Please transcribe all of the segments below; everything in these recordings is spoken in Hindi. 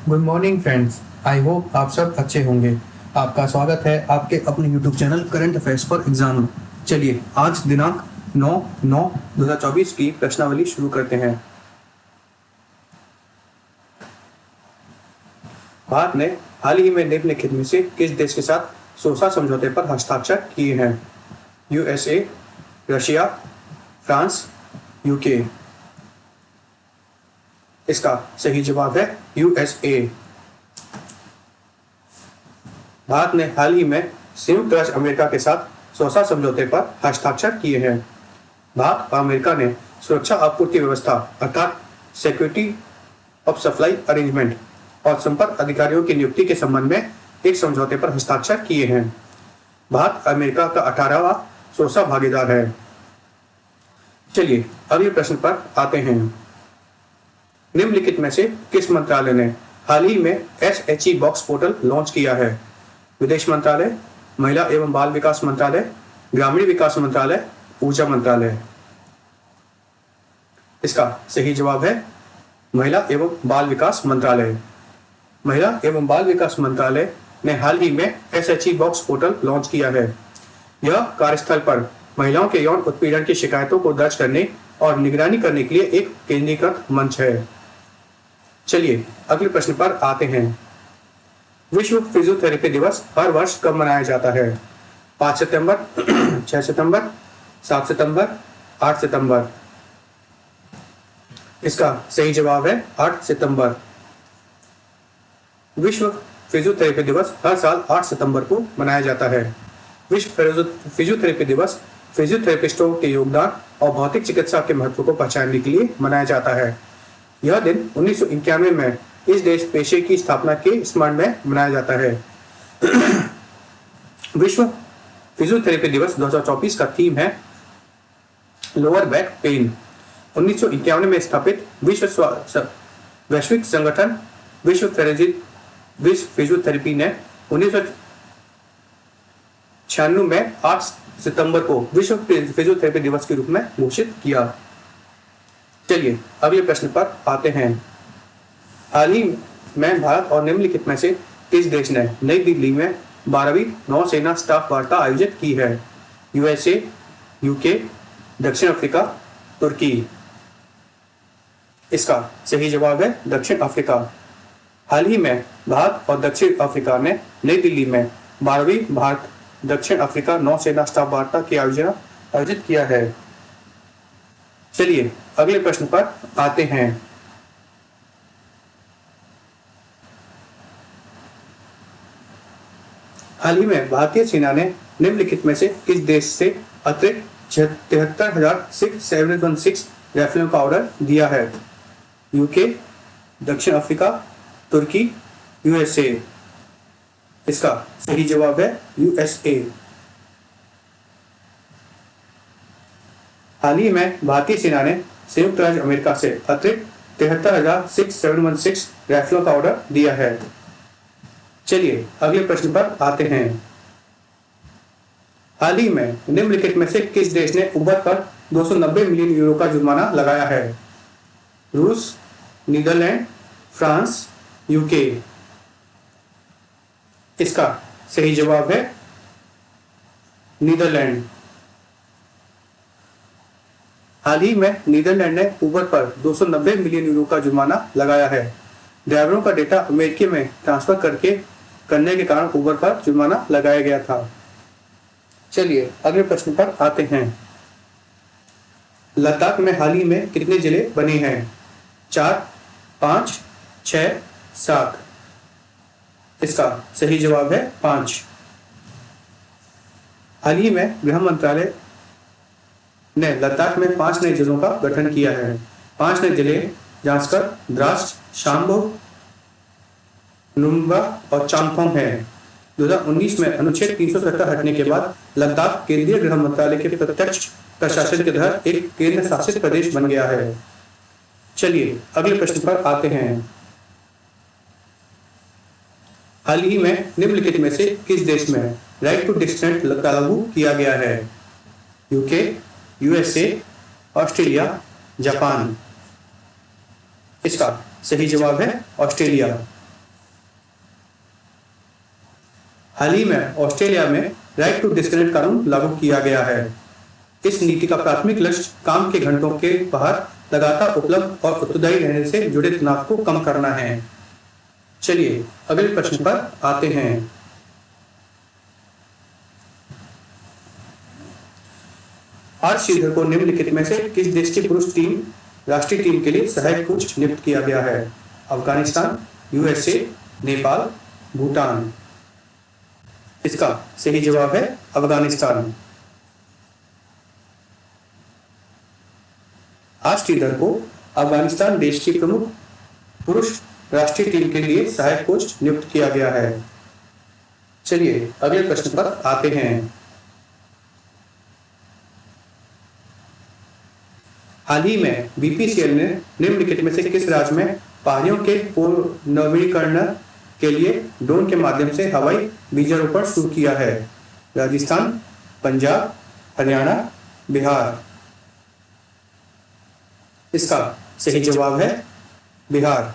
Good morning friends. I hope आप सब अच्छे होंगे। आपका स्वागत है आपके अपने YouTube channel current affairs for exam में। चलिए आज दिनांक 9/9/2024 की प्रश्नावली शुरू करते हैं। भारत ने हाल ही में निम्नलिखित में से किस देश के साथ सोसा समझौते पर हस्ताक्षर किए हैं? USA, Russia, France, UK. इसका सही जवाब है यूएसए। भारत ने हाल ही में संयुक्त राज्य अमेरिका के साथ सोसा समझौते पर हस्ताक्षर किए हैं। भारत और अमेरिका ने सुरक्षा आपूर्ति व्यवस्था अर्थात सिक्योरिटी ऑफ सप्लाई अरेंजमेंट और संपर्क अधिकारियों की नियुक्ति के संबंध में एक समझौते पर हस्ताक्षर किए हैं। भारत अमेरिका का 18वां सोसा भागीदार है। चलिए अगले प्रश्न पर आते हैं। निम्नलिखित में से किस मंत्रालय ने हाल ही में SHE बॉक्स पोर्टल लॉन्च किया है? विदेश मंत्रालय, महिला एवं बाल विकास मंत्रालय, ग्रामीण विकास मंत्रालय, ऊर्जा मंत्रालय। इसका सही जवाब है महिला एवं बाल विकास मंत्रालय। महिला एवं बाल विकास मंत्रालय ने हाल ही में SHE बॉक्स पोर्टल लॉन्च किया है। यह कार्यस्थल पर महिलाओं के यौन उत्पीड़न की शिकायतों को दर्ज करने और निगरानी करने के लिए एक केंद्रीकृत मंच है। चलिए अगले प्रश्न पर आते हैं। विश्व फिजियोथेरेपी दिवस हर वर्ष कब मनाया जाता है? 5 सितंबर, 6 सितंबर, 7 सितंबर, 8 सितंबर। इसका सही जवाब है 8 सितंबर। विश्व फिजियोथेरेपी दिवस हर साल 8 सितंबर को मनाया जाता है। विश्व फिजियोथेरेपी दिवस फिजियोथेरेपिस्टों के योगदान और भौतिक चिकित्सा के महत्व को पहचानने के लिए मनाया जाता है। यह दिन 1991 में इस देश पेशे की स्थापना के स्मरण में मनाया जाता है। विश्व फिजियोथेरेपी दिवस 2024 का थीम है लोअर बैक पेन। 1951 में स्थापित वैश्विक संगठन विश्व फिजियोथेरेपी ने 1996 में 8 सितंबर को विश्व फिजियोथेरेपी दिवस के रूप में घोषित किया। चलिए अगले प्रश्न पर आते हैं। हाल ही में भारत और निम्नलिखित में से किस देश ने नई दिल्ली में 12वीं नौसेना स्टाफ वार्ता आयोजित की है? यूएसए, यूके, दक्षिण अफ्रीका, तुर्की। इसका सही जवाब है दक्षिण अफ्रीका। हाल ही में भारत और दक्षिण अफ्रीका ने नई दिल्ली में 12वीं भारत दक्षिण अफ्रीका नौसेना स्टाफ वार्ता की आयोजित किया है। चलिए अगले प्रश्न पर आते हैं। हाल ही में भारतीय सेना ने निम्नलिखित में से किस देश से अतिरिक्त 73,716 राइफलों का ऑर्डर दिया है? यूके, दक्षिण अफ्रीका, तुर्की, यूएसए। इसका सही जवाब है यूएसए। हाल ही में भारतीय सेना ने संयुक्त राज्य अमेरिका से अतिरिक्त 73,716 राइफलों का ऑर्डर दिया है। चलिए अगले प्रश्न पर आते हैं। हाल ही में निम्नलिखित में से किस देश ने उबर पर 290 मिलियन यूरो का जुर्माना लगाया है? रूस, नीदरलैंड, फ्रांस, यूके। इसका सही जवाब है नीदरलैंड। हाल ही में नीदरलैंड ने उबर पर 290 मिलियन यूरो का जुर्माना लगाया है। ड्राइवरों का डेटा अमेरिका में ट्रांसफर करने के कारण उबर पर जुर्माना लगाया गया था। चलिए अगले प्रश्न पर आते हैं। लद्दाख में हाल ही में कितने जिले बने हैं? 4, 5, 6, 7। इसका सही जवाब है 5। हाल ही में गृह मंत्रालय ने लद्दाख में 5 नए जिलों का गठन किया है। 5 नए जिले जांस्कर, द्रास, शाम्बो, नुम्बा और चांगथोंग है। 2019 में अनुच्छेद 370 हटने के बाद लद्दाख केंद्रीय गृह मंत्रालय के प्रत्यक्ष प्रशासन के तहत एक केंद्र शासित प्रदेश बन गया है। चलिए अगले प्रश्न पर आते हैं। हाल ही में निम्नलिखित में से किस देश में राइट टू डिसेंट लागू किया गया है? UK, USA, Australia, Japan. इसका सही जवाब है ऑस्ट्रेलिया। हाल ही में ऑस्ट्रेलिया में राइट टू डिस्कनेक्ट कानून लागू किया गया है। इस नीति का प्राथमिक लक्ष्य काम के घंटों के बाहर लगातार उपलब्ध और उत्तरदायी रहने से जुड़े तनाव को कम करना है। चलिए अगले प्रश्न पर आते हैं। आर श्रीधर को निम्नलिखित में से किस देश की पुरुष टीम राष्ट्रीय टीम के लिए सहायक कोच नियुक्त किया गया है? अफगानिस्तान, यूएसए, नेपाल, भूटान। इसका सही जवाब है अफगानिस्तान। आर श्रीधर को अफगानिस्तान देश की प्रमुख पुरुष राष्ट्रीय टीम के लिए सहायक कोच नियुक्त किया गया है। चलिए अगले प्रश्न पर आते हैं। हाल ही में बीपीसीएल ने निम्नलिखित में से किस राज्य में पहाड़ियों के पुनर्नवीनीकरण के लिए ड्रोन के माध्यम से हवाई बीजारोपण शुरू किया है? राजस्थान, पंजाब, हरियाणा, बिहार। इसका सही जवाब है बिहार।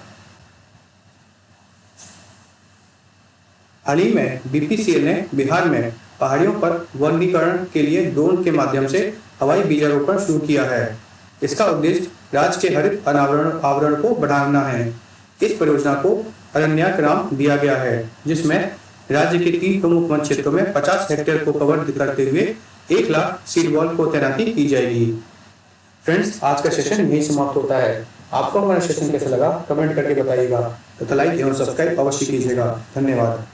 हाल ही में बीपीसीएल ने बिहार में पहाड़ियों पर वनीकरण के लिए ड्रोन के माध्यम से हवाई बीजारोपण शुरू किया है। इसका उद्देश्य राज्य के हरित आवरण को बढ़ाना है। इस परियोजना को अरण्याक नाम दिया गया है, जिसमें राज्य के 3 प्रमुख वन क्षेत्रों में 50 हेक्टेयर को कवर करते हुए 1 लाख सीड बॉल को तैनाती की जाएगी। फ्रेंड्स, आज का सेशन यही समाप्त होता है। आपको हमारा सेशन कैसा लगा कमेंट करके बताइएगा तथा लाइक एवं सब्सक्राइब अवश्य कीजिएगा। धन्यवाद।